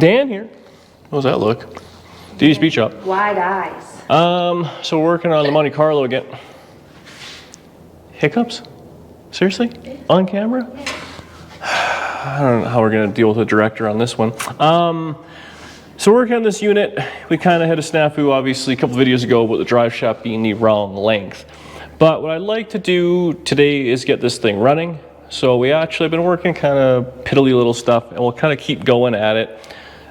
Dan here. How's that look? D's Beach Shop. Wide eyes. So we're working on the Monte Carlo again. Hiccups? Seriously? On camera? I don't know how we're gonna deal with the director on this one. So working on this unit, we kind of had a snafu obviously a couple videos ago about the drive shaft being the wrong length. But what I'd like to do today is get this thing running. So we actually have been working kind of piddly little stuff, and we'll kind of keep going at it.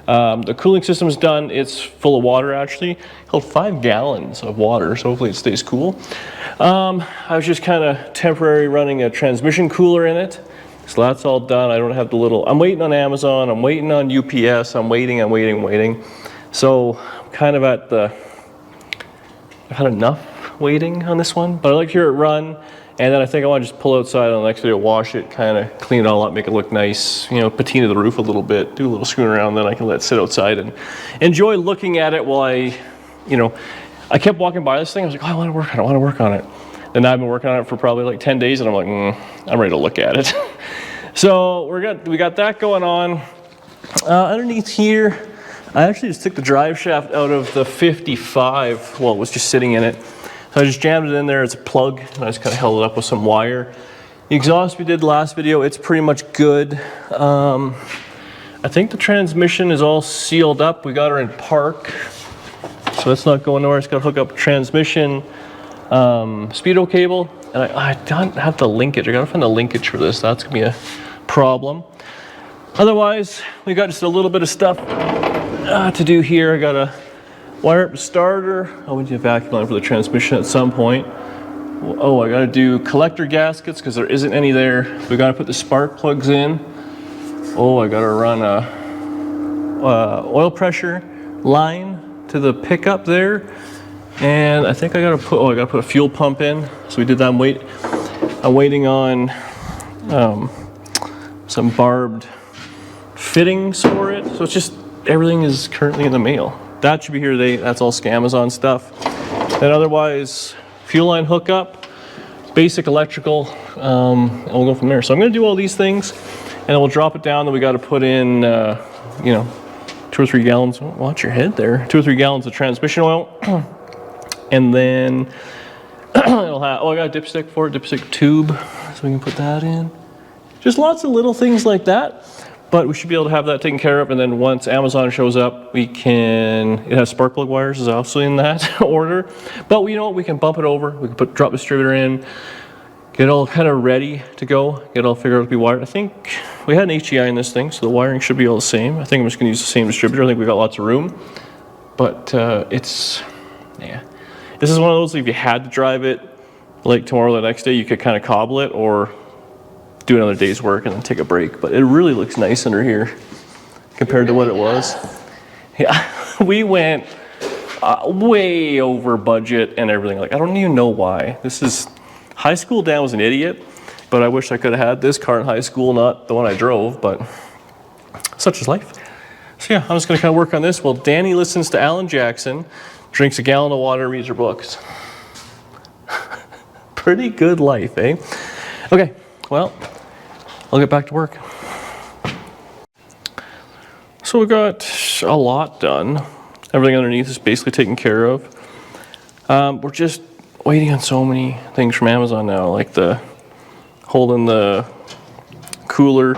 The cooling system is done. It's full of water actually. Held 5 gallons of water, so hopefully it stays cool. I was just kind of temporary running a transmission cooler in it. So that's all done. I don't have the little, I'm waiting on Amazon, I'm waiting on UPS, I'm waiting. So kind of at the, I've had enough waiting on this one, but I like to hear it run. And then I think I want to just pull outside on the next video, wash it, kind of clean it all up, make it look nice, you know, patina the roof a little bit, do a little screwing around, then I can let it sit outside and enjoy looking at it while I kept walking by this thing. I was like, oh, I want to work on it. And I've been working on it for probably like 10 days and I'm like, I'm ready to look at it. So we got that going on. Underneath here, I actually just took the drive shaft out of the 55 while it was just sitting in it. So I just jammed it in there as a plug and I just kind of held it up with some wire. The exhaust we did last video, it's pretty much good. I think the transmission is all sealed up. We got her in park, so it's not going nowhere. It's got to hook up transmission, speedo cable, and I don't have the linkage. I got to find the linkage for this. That's gonna be a problem. Otherwise, we got just a little bit of stuff to do here. I got to wire up the starter. Oh, we need a vacuum line for the transmission at some point. Oh, I got to do collector gaskets because there isn't any there. We got to put the spark plugs in. Oh, I got to run a oil pressure line to the pickup there. And I think I got to put a fuel pump in. So we did that. I'm waiting on some barbed fittings for it. So it's just, everything is currently in the mail. That should be here today. That's all Amazon stuff. And otherwise, fuel line hookup, basic electrical, and we'll go from there. So I'm going to do all these things, and then we'll drop it down. Then we got to put in, 2 or 3 gallons. Watch your head there. 2 or 3 gallons of transmission oil, and then it'll have. Oh, I got a dipstick for it, dipstick tube, so we can put that in. Just lots of little things like that. But we should be able to have that taken care of, and then once Amazon shows up, it has spark plug wires is also in that order. But we can bump it over, we can drop distributor in, get it all kind of ready to go, get it all figured out to be wired. I think we had an HDI in this thing, so the wiring should be all the same. I think I'm just gonna use the same distributor. I think we got lots of room. But this is one of those, if you had to drive it like tomorrow or the next day, you could kind of cobble it or do another day's work and then take a break. But it really looks nice under here compared to what it was. Yeah, we went way over budget and everything. Like, I don't even know why. This is high school. Dan was an idiot, but I wish I could have had this car in high school, not the one I drove, but such is life. So yeah, I'm just gonna kind of work on this while Danny listens to Alan Jackson, drinks a gallon of water, reads her books. Pretty good life, eh? Okay, well, I'll get back to work. So we got a lot done. Everything underneath is basically taken care of. We're just waiting on so many things from Amazon now, like holding the cooler,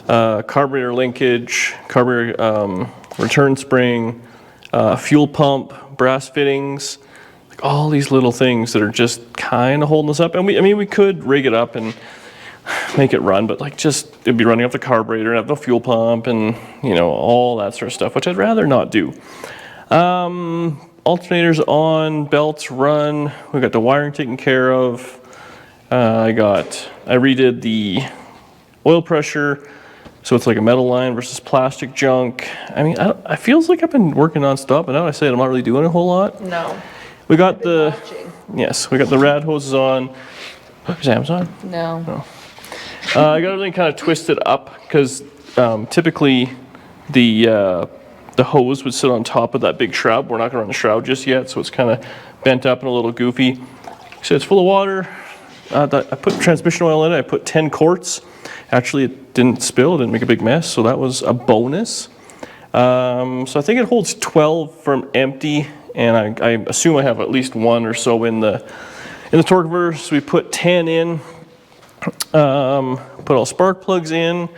carburetor linkage, carburetor return spring, fuel pump, brass fittings, like all these little things that are just kind of holding us up. And we could rig it up and make it run, but like it'd be running off the carburetor and have no fuel pump and all that sort of stuff, which I'd rather not do. Alternators on, belts run. We got the wiring taken care of. I redid the oil pressure, so it's like a metal line versus plastic junk. I feels like I've been working non-stop, but now I say I'm not really doing a whole lot. No. We got we got the rad hoses on. Is Amazon? No. I got everything kind of twisted up because typically the hose would sit on top of that big shroud. We're not going to run the shroud just yet, so it's kind of bent up and a little goofy. So it's full of water. I put transmission oil in it. I put 10 quarts. Actually, it didn't spill. It didn't make a big mess, so that was a bonus. So I think it holds 12 from empty, and I assume I have at least one or so in the torque converter. So we put 10 in, put all spark plugs in,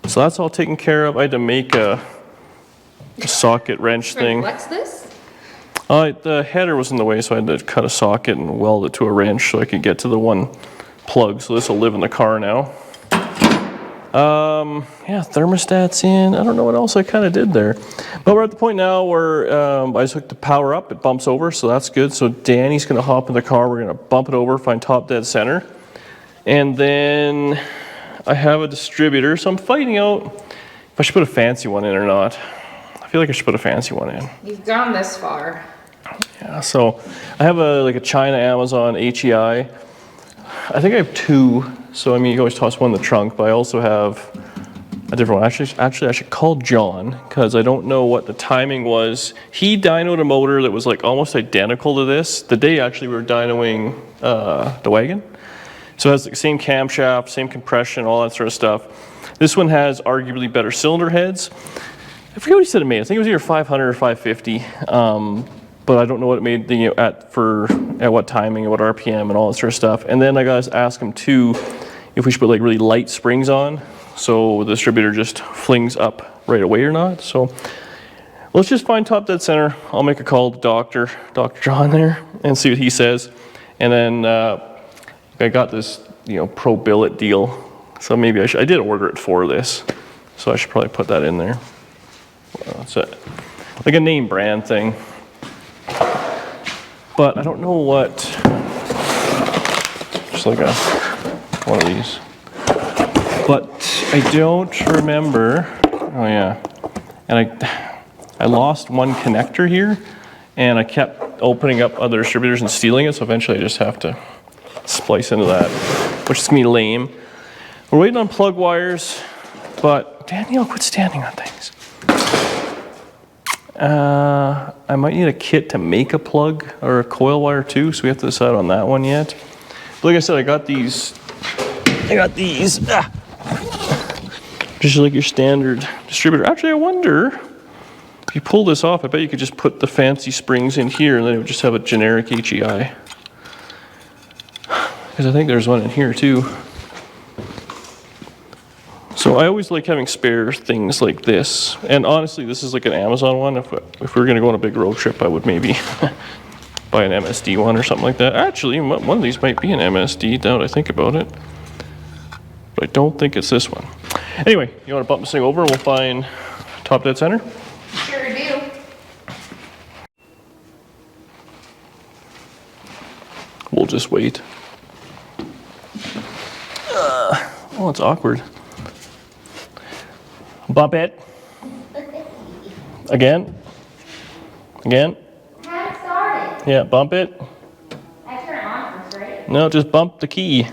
so that's all taken care of. I had to make a socket wrench thing. What's this? The header was in the way, so I had to cut a socket and weld it to a wrench so I could get to the one plug. So this will live in the car now. Yeah, thermostat's in. I don't know what else I kind of did there. But we're at the point now where I just hooked the power up. It bumps over, so that's good. So Danny's going to hop in the car. We're going to bump it over, find top dead center. And then I have a distributor, so I'm fighting out if I should put a fancy one in or not. I feel like I should put a fancy one in. You've gone this far. Yeah, so I have a China Amazon HEI. I think I have two. So I mean, you can always toss one in the trunk, but I also have a different one. Actually, I should call John because I don't know what the timing was. He dynoed a motor that was like almost identical to this the day actually we were dynoing the wagon. So it has the same camshaft, same compression, all that sort of stuff. This one has arguably better cylinder heads. I forget what he said it made. I think it was either 500 or 550. But I don't know what it made at what timing and what RPM and all that sort of stuff. And then I got to ask him too if we should put like really light springs on, so the distributor just flings up right away or not. So let's just find top dead center. I'll make a call to Dr. John there and see what he says. And then I got this pro billet deal, so maybe I did order it for this, so I should probably put that in there. It's like a name brand thing. But I don't know what, just like one of these. But I don't remember, oh yeah, and I lost one connector here, and I kept opening up other distributors and stealing it, so eventually I just have to splice into that, which is gonna be lame. We're waiting on plug wires, but Danielle, quit standing on things. I might need a kit to make a plug or a coil wire too, so we have to decide on that one yet. But like I said, I got these, just like your standard distributor. Actually, I wonder, if you pull this off, I bet you could just put the fancy springs in here and then it would just have a generic HEI. Because I think there's one in here too. So I always like having spare things like this. And honestly, this is like an Amazon one. If we were gonna go on a big road trip, I would maybe buy an MSD one or something like that. Actually, one of these might be an MSD, now that I think about it. But I don't think it's this one. Anyway, you wanna bump this thing over and we'll find top dead center? Sure do. We'll just wait. Oh, it's awkward. Bump it. Again. Again. Have it started. Yeah, bump it. I turn it on first, right? No, just bump the key.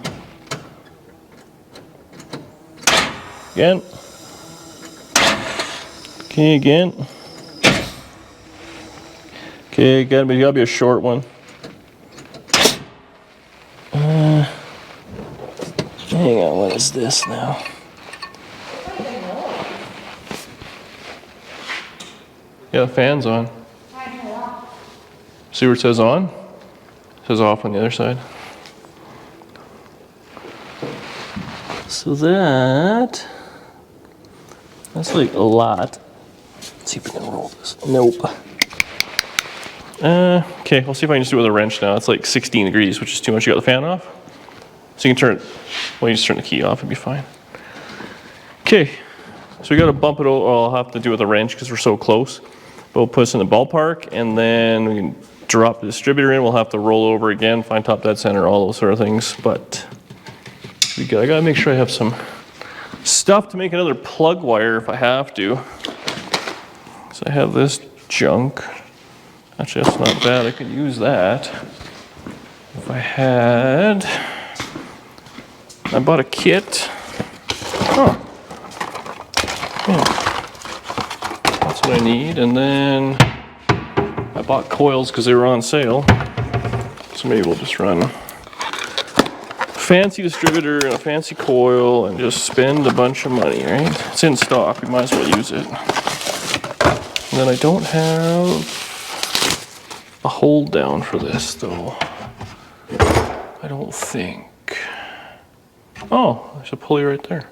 Again. Okay, again. Okay, gotta be a short one. Hang on, what is this now? Yeah, the fan's on. See where it says on? It says off on the other side. So that's like a lot. Let's see if we can roll this. Nope. Okay, we'll see if I can just do it with a wrench now. It's like 16 degrees, which is too much. You got the fan off? So you can turn it, well, you just turn the key off, it'd be fine. Okay, so we gotta bump it over. I'll have to do it with a wrench because we're so close. But we'll put this in the ballpark and then we can drop the distributor in. We'll have to roll over again, find top dead center, all those sort of things. But I gotta make sure I have some stuff to make another plug wire if I have to. So I have this junk. Actually, that's not bad. I could use that. If I had, I bought a kit. Oh, yeah. That's what I need. And then I bought coils because they were on sale. So maybe we'll just run fancy distributor and a fancy coil and just spend a bunch of money, right? It's in stock, we might as well use it. And then I don't have a hold down for this though. I don't think. Oh, there's a pulley right there.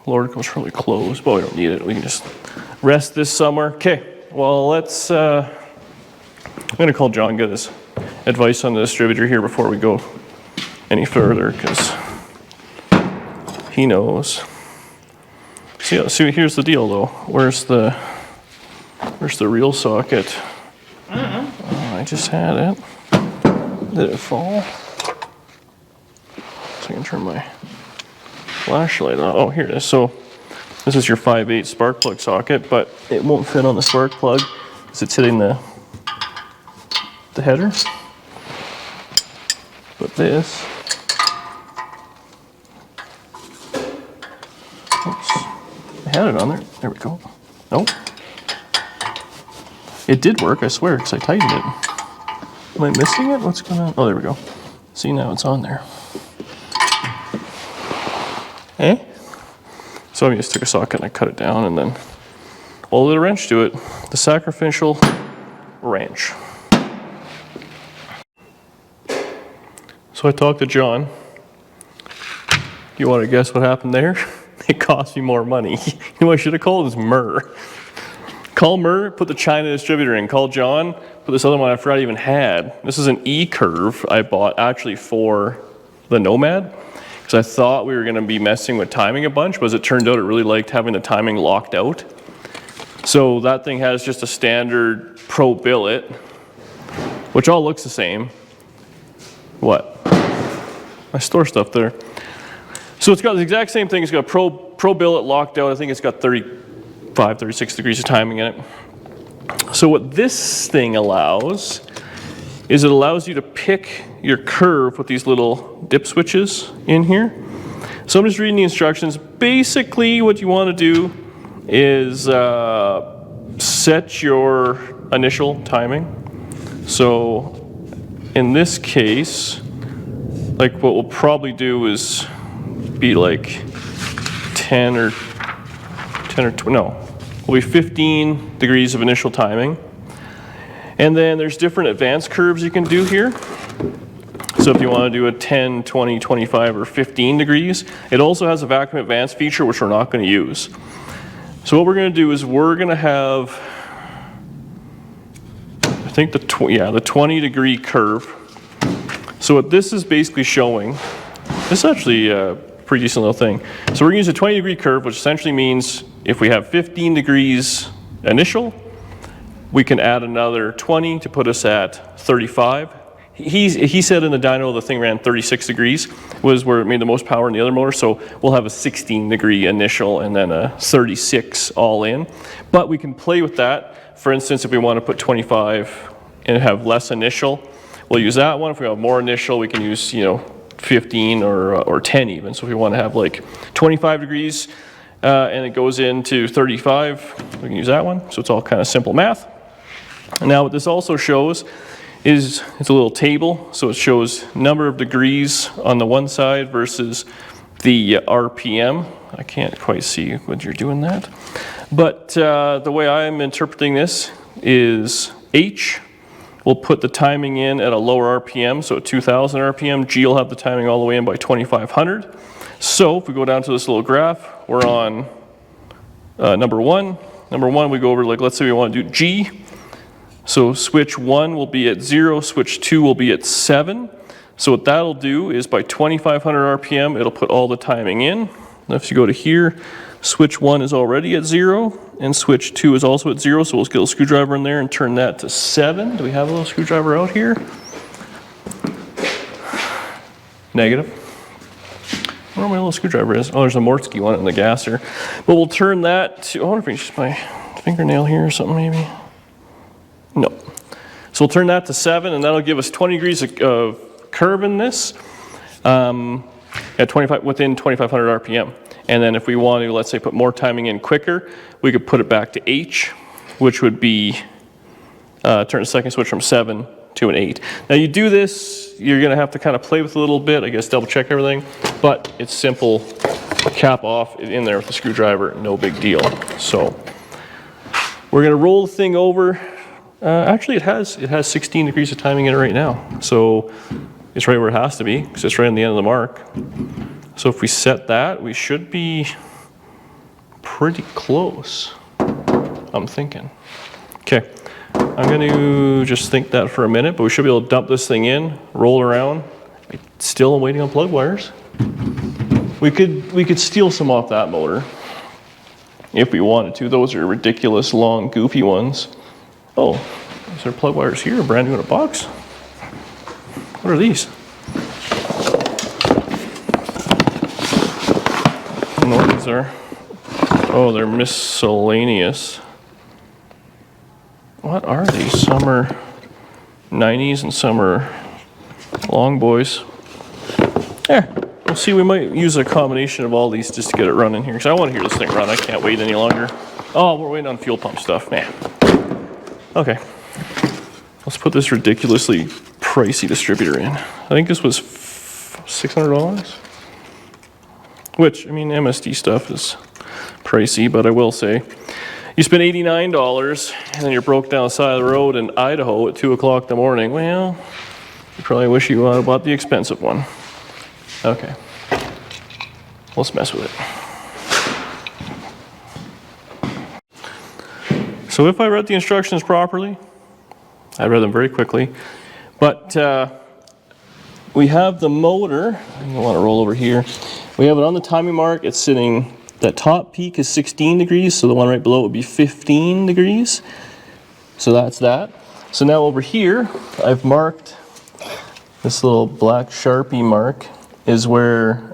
Lord comes really close, but we don't need it. We can just rest this somewhere. Okay, well let's, I'm gonna call John, get his advice on the distributor here before we go any further, because he knows. See, here's the deal though. Where's the real socket? Oh, I just had it. Did it fall? So I can turn my flashlight on. Oh, here it is. So this is your 5/8 spark plug socket, but it won't fit on the spark plug because it's hitting the header. But this, oops, I had it on there. There we go. Nope. It did work, I swear, because I tightened it. Am I missing it? What's going on? Oh, there we go. See, now it's on there. Eh? So I just took a socket and I cut it down and then welded a wrench to it. The sacrificial wrench. So I talked to John. You want to guess what happened there? It cost me more money. You know what I should have called? It was Murr. Call Murr, put the China distributor in. Call John, put this other one I forgot I even had. This is an E-curve I bought actually for the Nomad. Because I thought we were going to be messing with timing a bunch, but as it turned out, it really liked having the timing locked out. So that thing has just a standard Pro billet, which all looks the same. What? I store stuff there. So it's got the exact same thing. It's got Pro billet locked out. I think it's got 35, 36 degrees of timing in it. So what this thing allows is it allows you to pick your curve with these little dip switches in here. So I'm just reading the instructions. Basically what you want to do is set your initial timing. So in this case, like what we'll probably do is be like 10 or 20, no, will be 15 degrees of initial timing. And then there's different advanced curves you can do here. So if you want to do a 10, 20, 25, or 15 degrees, it also has a vacuum advance feature, which we're not going to use. So what we're going to do is we're going to have, I think the 20 degree curve. So what this is basically showing, this is actually a pretty decent little thing. So we're going to use a 20 degree curve, which essentially means if we have 15 degrees initial, we can add another 20 to put us at 35. He said in the dyno the thing ran 36 degrees, was where it made the most power in the other motor, so we'll have a 16 degree initial and then a 36 all in. But we can play with that. For instance, if we want to put 25 and have less initial, we'll use that one. If we have more initial, we can use 15 or 10 even. So if we want to have like 25 degrees and it goes into 35, we can use that one. So it's all kind of simple math. Now what this also shows is it's a little table. So it shows number of degrees on the one side versus the RPM. I can't quite see what you're doing that. But the way I'm interpreting this is H will put the timing in at a lower RPM, so at 2,000 RPM. G will have the timing all the way in by 2,500. So if we go down to this little graph, we're on number one. Number one, we go over, like, let's say we want to do G. So switch 1 will be at 0, switch 2 will be at 7. So what that'll do is by 2,500 RPM, it'll put all the timing in. Now if you go to here, switch 1 is already at 0, and switch 2 is also at 0, so we'll get a screwdriver in there and turn that to 7. Do we have a little screwdriver out here? Negative. I wonder where my little screwdriver is. Oh, there's a Mortsky one in the gasser. But we'll turn that to, I wonder if it's just my fingernail here or something maybe. No. So we'll turn that to 7, and that'll give us 20 degrees of curve in this at 25, within 2,500 RPM. And then if we want to, let's say, put more timing in quicker, we could put it back to H, which would be turn the second switch from 7 to an 8. Now you do this, you're going to have to kind of play with it a little bit, I guess double check everything, but it's simple cap off in there with the screwdriver, no big deal. So we're gonna roll the thing over. Actually, it has 16 degrees of timing in it right now. So it's right where it has to be, because it's right on the end of the mark. So if we set that, we should be pretty close, I'm thinking. Okay, I'm gonna just think that for a minute, but we should be able to dump this thing in, roll around. Still I'm waiting on plug wires. We could steal some off that motor if we wanted to. Those are ridiculous, long, goofy ones. Oh, is there plug wires here, brand new in a box? What are these? I don't know what these are. Oh, they're miscellaneous. What are these? Some are 90s and some are long boys. There. We'll see, we might use a combination of all these just to get it running here. Because I want to hear this thing run. I can't wait any longer. Oh, we're waiting on fuel pump stuff. Man. Okay. Let's put this ridiculously pricey distributor in. I think this was $600. Which, I mean, MSD stuff is pricey, but I will say, you spend $89 and then you're broke down the side of the road in Idaho at 2 o'clock in the morning. Well, you probably wish you bought the expensive one. Okay. Let's mess with it. So if I read the instructions properly, I read them very quickly, but we have the motor, I want to roll over here. We have it on the timing mark. It's sitting, that top peak is 16 degrees, so the one right below it would be 15 degrees. So that's that. So now over here, I've marked this little black Sharpie mark is where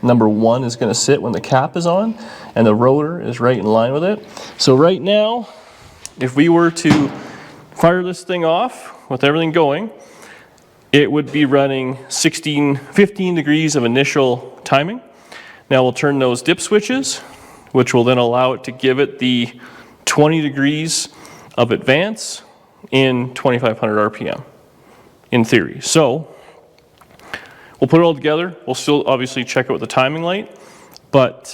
number 1 is going to sit when the cap is on, and the rotor is right in line with it. So right now, if we were to fire this thing off with everything going, it would be running 15 degrees of initial timing. Now we'll turn those dip switches, which will then allow it to give it the 20 degrees of advance in 2,500 RPM, in theory. So we'll put it all together. We'll still obviously check it with the timing light, but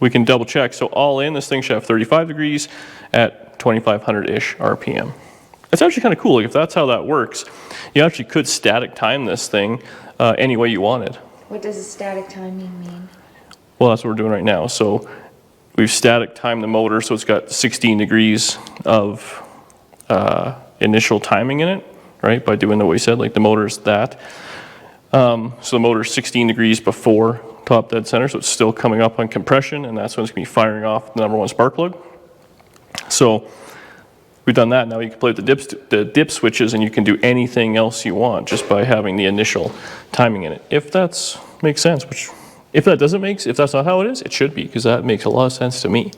we can double check. So all in, this thing should have 35 degrees at 2,500-ish RPM. It's actually kind of cool. Like, if that's how that works, you actually could static time this thing any way you wanted. What does a static timing mean? Well, that's what we're doing right now. So we've static timed the motor, so it's got 16 degrees of initial timing in it, right? By doing the way we said, like the motor's that. So the motor's 16 degrees before top dead center, so it's still coming up on compression, and that's when it's going to be firing off the number 1 spark plug. So we've done that. Now you can play with the dip switches, and you can do anything else you want just by having the initial timing in it. If that makes sense, which if that doesn't make, if that's not how it is, it should be, because that makes a lot of sense to me.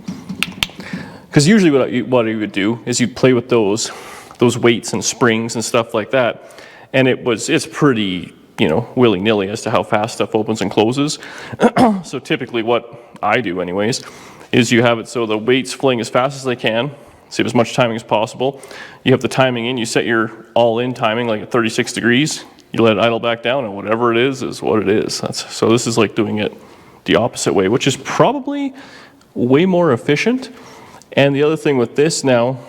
Because usually what you would do is you'd play with those weights and springs and stuff like that, and it's pretty, you know, willy-nilly as to how fast stuff opens and closes. So typically what I do anyways is you have it so the weights fling as fast as they can, save as much timing as possible. You have the timing in, you set your all-in timing like at 36 degrees, you let it idle back down, and whatever it is what it is. So this is like doing it the opposite way, which is probably way more efficient. And the other thing with this now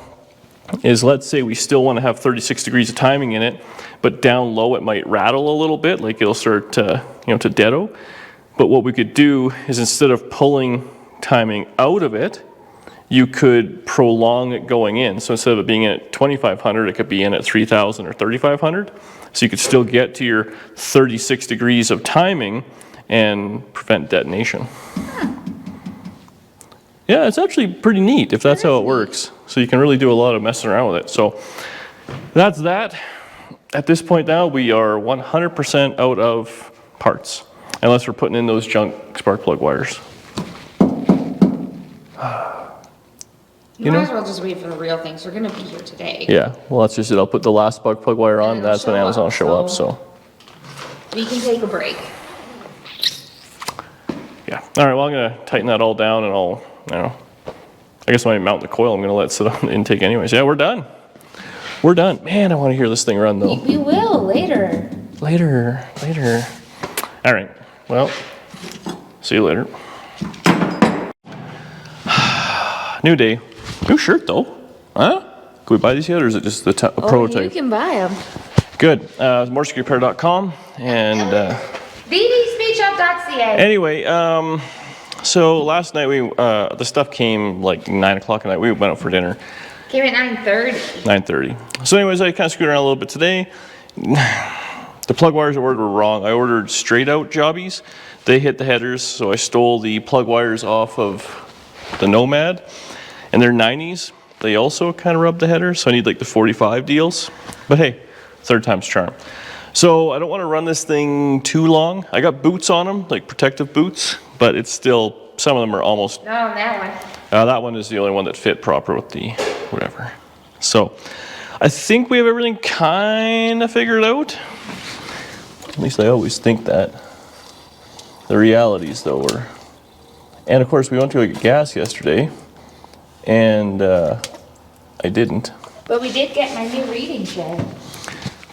is, let's say we still want to have 36 degrees of timing in it, but down low it might rattle a little bit, like it'll start to, to deado. But what we could do is, instead of pulling timing out of it, you could prolong it going in. So instead of it being in at 2,500, it could be in at 3,000 or 3,500. So you could still get to your 36 degrees of timing and prevent detonation. Yeah, it's actually pretty neat if that's how it works. So you can really do a lot of messing around with it. So that's that. At this point now, we are 100% out of parts, unless we're putting in those junk spark plug wires. You might as well just wait for the real things. We're going to be here today. Yeah, well, that's just it. I'll put the last spark plug wire on. That's when Amazon will show up. So we can take a break. Yeah. All right. Well, I'm going to tighten that all down, and I guess when I mount the coil, I'm going to let it sit on the intake anyways. Yeah, we're done. We're done. Man, I want to hear this thing run, though. We will later. Later. All right. Well, See you later. New day. New shirt though. Huh? Can we buy these yet, or is it just a prototype? You can buy them. Good. Moresecurityrepair.com and bbspeedshop.ca. anyway, so last night the stuff came like 9 o'clock at night. We went out for dinner. Came at 9:30. 9:30. So anyways, I kind of screwed around a little bit today. The plug wires I ordered were wrong. I ordered straight out jobbies. They hit the headers, so I stole the plug wires off of the Nomad, and they're 90s. They also kind of rub the headers, so I need like the 45 deals. But hey, third time's charm. So I don't want to run this thing too long. I got boots on them, like protective boots, but it's still, some of them are almost... No, that one. That one is the only one that fit proper with the whatever. So I think we have everything kind of figured out. At least I always think that. The realities though were... And of course we went to go get gas yesterday, and I didn't. But we did get my new reading shed.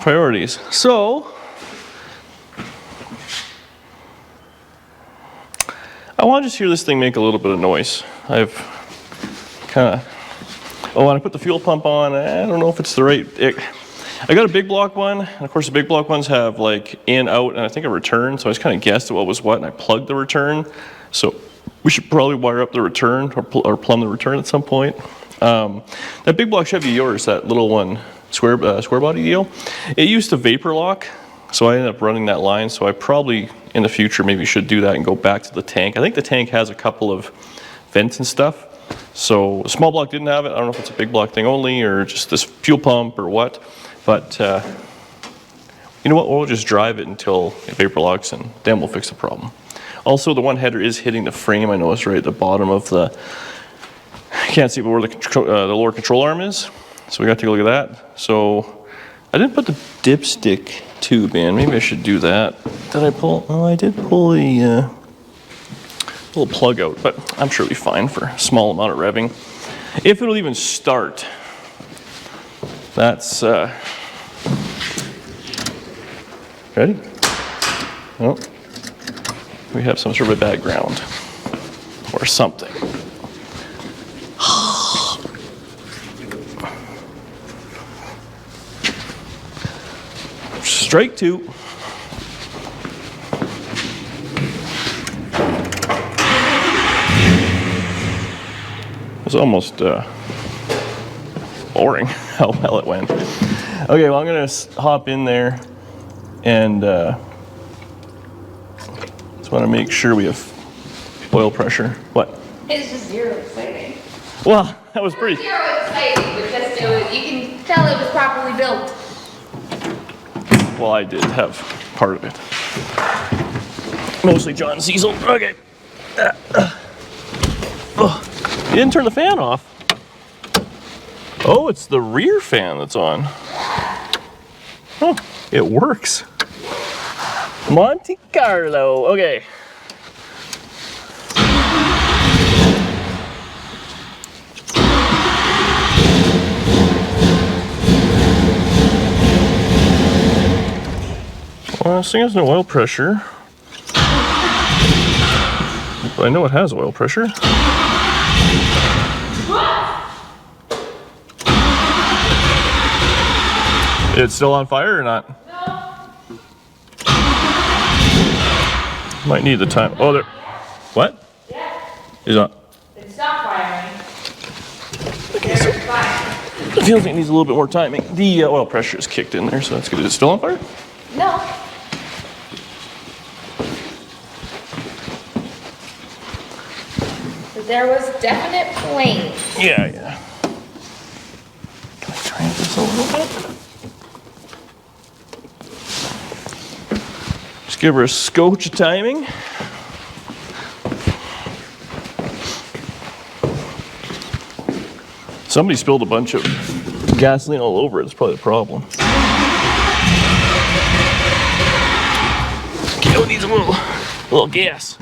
Priorities. So I want to just hear this thing make a little bit of noise. I've kind of... Oh, and I put the fuel pump on. I don't know if it's the right... I got a big block one, and of course the big block ones have like in, out, and I think a return, so I just kind of guessed at what was what, and I plugged the return. So we should probably wire up the return, or plumb the return at some point. That big block Chevy of yours, that little one, square body deal, it used to vapor lock, so I ended up running that line, so I probably in the future maybe should do that and go back to the tank. I think the tank has a couple of vents and stuff, so the small block didn't have it. I don't know if it's a big block thing only, or just this fuel pump or what, but you know what, we'll just drive it until it vapor locks, and then we'll fix the problem. Also, the one header is hitting the frame, I noticed, right at the bottom of the... I can't see where the lower control arm is, so we got to take a look at that. So I didn't put the dipstick tube in. Maybe I should do that. Did I pull? Oh, I did pull a little plug out, but I'm sure it'll be fine for a small amount of revving. If it'll even start. That's... Ready? Oh. We have some sort of a background or something. Strike two. It was almost boring how well it went. Okay, well I'm gonna hop in there and just want to make sure we have oil pressure. What? It's just zero exciting. Well, that was pretty. Zero exciting, but just you can tell it was properly built. Well, I did have part of it. Mostly John Cecil. Okay. Oh, you didn't turn the fan off. Oh, it's the rear fan that's on. Oh, it works. Monte Carlo. Okay. Well, this thing has no oil pressure. I know it has oil pressure. It's still on fire or not? No. Might need the time. Oh, there. What? Yeah. Is on. It stopped firing. Okay, so it feels like it needs a little bit more timing. The oil pressure is kicked in there, so that's good. Is it still on fire? No. But there was definite flames. Yeah. Can I try this a little bit? Just give her a scotch of timing. Somebody spilled a bunch of gasoline all over it. It's probably the problem. Okay, it needs a little gas.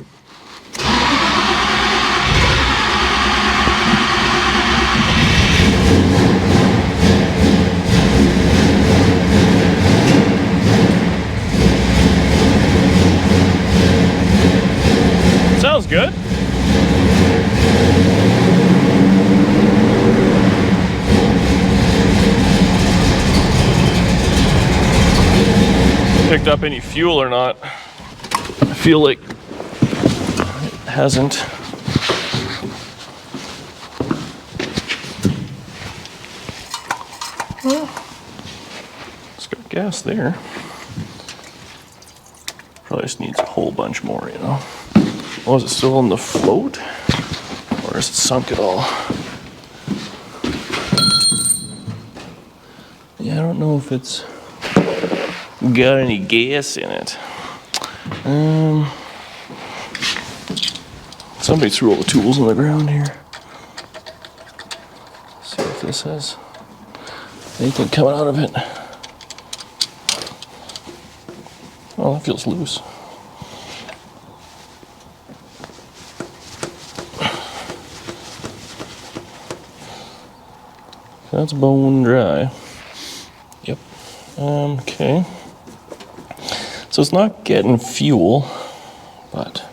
good. Picked up any fuel or not. I feel like it hasn't. Well, it's got gas there. Probably just needs a whole bunch more, you know. Oh, is it still on the float? Or is it sunk at all? Yeah, I don't know if it's got any gas in it. Somebody threw all the tools on the ground here. Let's see if this has anything coming out of it. Oh, that feels loose. That's bone dry. Yep. Okay. So it's not getting fuel, but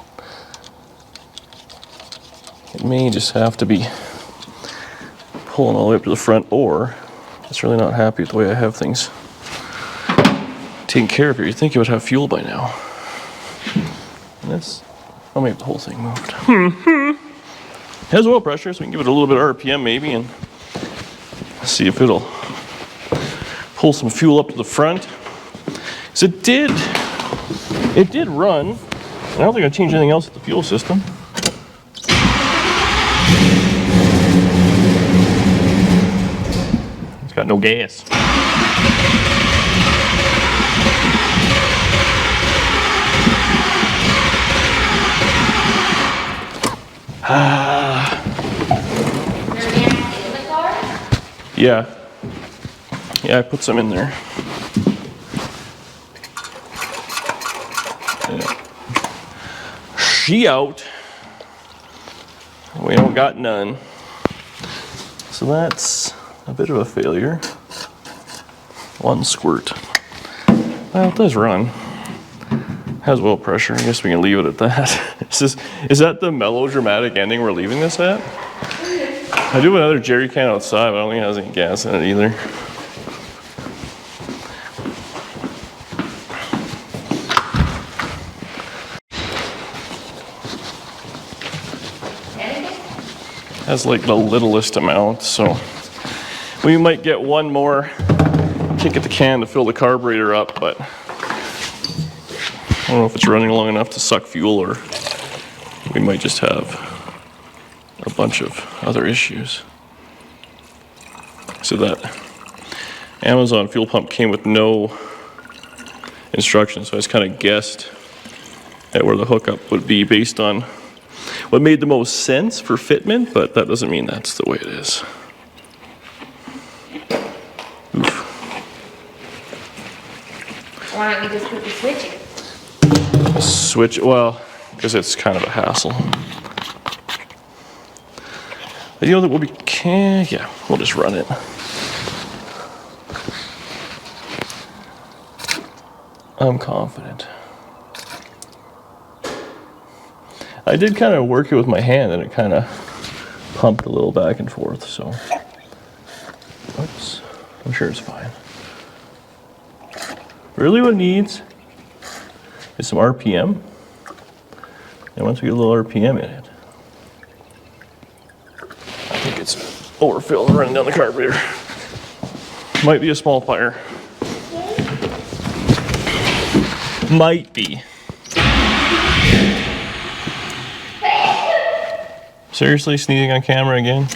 it may just have to be pulling all the way up to the front, or it's really not happy with the way I have things taken care of here. You'd think it would have fuel by now. And that's, I'll make the whole thing moved. It has oil pressure, so we can give it a little bit of RPM maybe and see if it'll pull some fuel up to the front. So it did run. I don't think I changed anything else at the fuel system. It's got no gas. Yeah. Yeah, I put some in there. Yeah. She out. We don't got none. So that's a bit of a failure. One squirt. Well, it does run. Has oil pressure. I guess we can leave it at that. Is that the melodramatic ending we're leaving this at? I do have another jerry can outside, but I don't think it has any gas in it either. Has like the littlest amount, so we might get one more kick at the can to fill the carburetor up, but I don't know if it's running long enough to suck fuel, or we might just have a bunch of other issues. So that Amazon fuel pump came with no instructions, so I just kind of guessed at where the hookup would be based on what made the most sense for fitment, but that doesn't mean that's the way it is. Oof. Why don't you just put the switch in? Switch, well, because it's kind of a hassle. But you know that we'll be, yeah, we'll just run it. I'm confident. I did kind of work it with my hand and it kind of pumped a little back and forth, so. Oops, I'm sure it's fine. Really what it needs is some RPM. And once we get a little RPM in it, I think it's overfilled and running down the carburetor. Might be a small fire. Might be. Seriously, sneezing on camera again?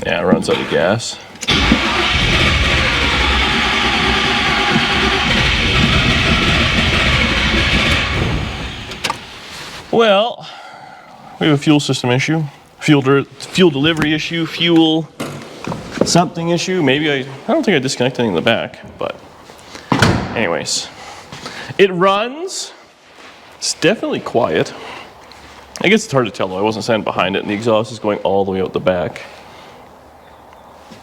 Yeah, it runs out of gas. Well, we have a fuel system issue, fuel delivery issue, fuel something issue. Maybe I don't think I disconnected anything in the back, but anyways. It runs. It's definitely quiet. I guess it's hard to tell though. I wasn't standing behind it and the exhaust is going all the way out the back.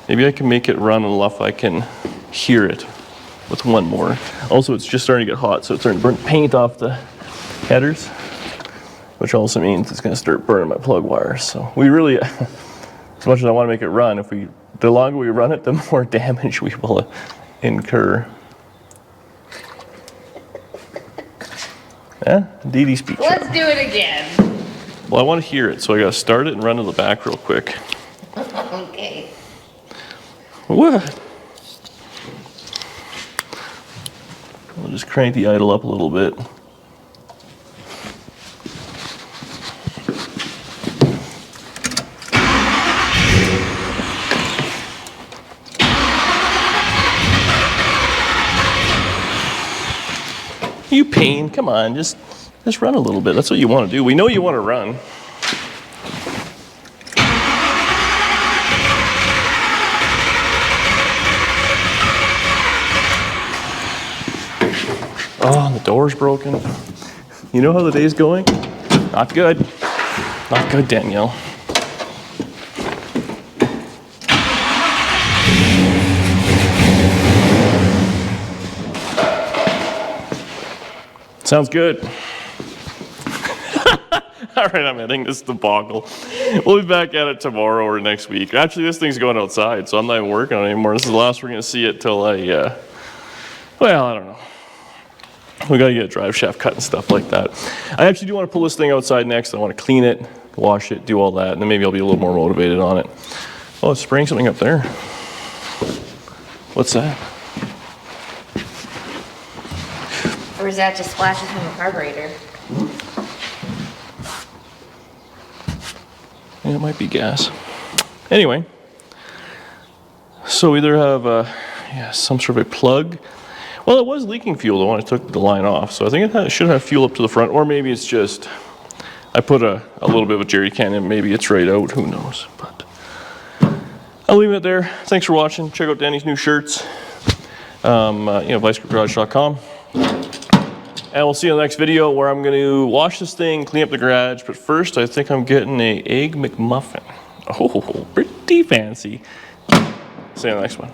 Maybe I can make it run enough I can hear it with one more. Also, it's just starting to get hot, so it's starting to burn paint off the headers, which also means it's going to start burning my plug wires. So we really, as much as I want to make it run, the longer we run it, the more damage we will incur. Yeah, Dee Dee speech. Let's do it again. Well, I want to hear it, so I got to start it and run to the back real quick. Okay. What? I'll just crank the idle up a little bit. You pain, come on, just run a little bit. That's what you want to do. We know you want to run. Oh, the door's broken. You know how the day's going? Not good. Not good, Danielle. Sounds good. All right, I'm ending this debacle. We'll be back at it tomorrow or next week. Actually, this thing's going outside, so I'm not even working on it anymore. This is the last we're going to see it till well, I don't know. We got to get a drive shaft cut and stuff like that. I actually do want to pull this thing outside next. I want to clean it, wash it, do all that, and then maybe I'll be a little more motivated on it. Oh, it's spraying something up there. What's that? Or is that just splashes from the carburetor? Yeah, it might be gas. Anyway, so we either have some sort of a plug. Well, it was leaking fuel though when I took the line off, so I think it should have fuel up to the front, or maybe it's just I put a little bit of a jerry can in. Maybe it's right out. Who knows? But I'll leave it there. Thanks for watching. Check out Danny's new shirts. ViceGripGarage.com. And we'll see you in the next video where I'm going to wash this thing, clean up the garage. But first, I think I'm getting a Egg McMuffin. Oh, pretty fancy. See you in the next one.